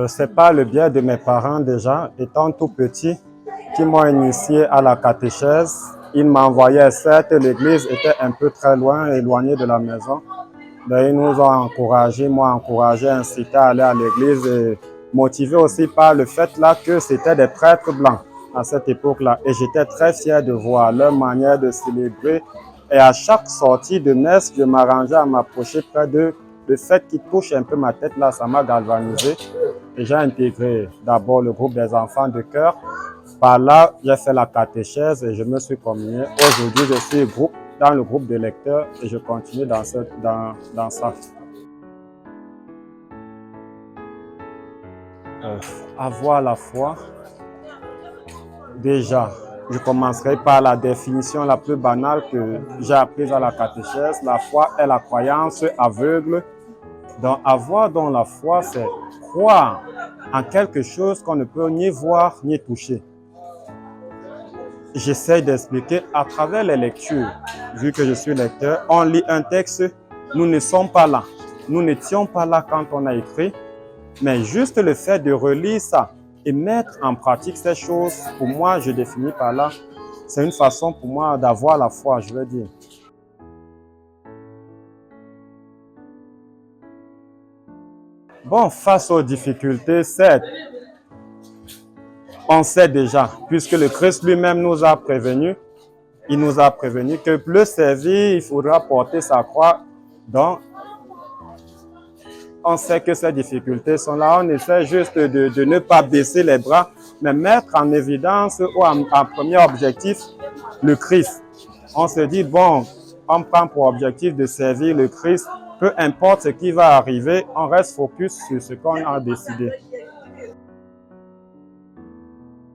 C'est par le biais de mes parents déjà, étant tout petit, qui m'ont initié à la catéchèse. Ils m'envoyaient, certes, l'église était un peu très loin, éloignée de la maison, mais ils nous ont encouragés, m'ont encouragé, incité à aller à l'église et motivé aussi par le fait là que c'était des prêtres blancs à cette époque-là. Et j'étais très fier de voir leur manière de célébrer. Et à chaque sortie de messe, je m'arrangeais à m'approcher près d'eux. Le fait qu'ils touchent un peu ma tête là, ça m'a galvanisé. Et j'ai intégré d'abord le groupe des enfants de chœur. Par là, j'ai fait la catéchèse et je me suis communié. Aujourd'hui, je suis dans le groupe de lecteurs et je continue dans ça. Avoir la foi, déjà, je commencerai par la définition la plus banale que j'ai apprise à la catéchèse. La foi est la croyance aveugle. Donc, avoir dans la foi, c'est croire en quelque chose qu'on ne peut ni voir ni toucher. J'essaie d'expliquer à travers les lectures. Vu que je suis lecteur, on lit un texte, nous ne sommes pas là. Nous n'étions pas là quand on a écrit, mais juste le fait de relire ça et mettre en pratique ces choses, pour moi, je définis par là, c'est une façon pour moi d'avoir la foi, je veux dire. Bon, face aux difficultés, certes, on sait déjà, puisque le Christ lui-même nous a prévenus, il nous a prévenu que pour le servir, il faudra porter sa croix. Donc, on sait que ces difficultés sont là. On essaie juste de ne pas baisser les bras, mais mettre en évidence ou en premier objectif le Christ. On se dit, bon, on prend pour objectif de servir le Christ. Peu importe ce qui va arriver, on reste focus sur ce qu'on a décidé.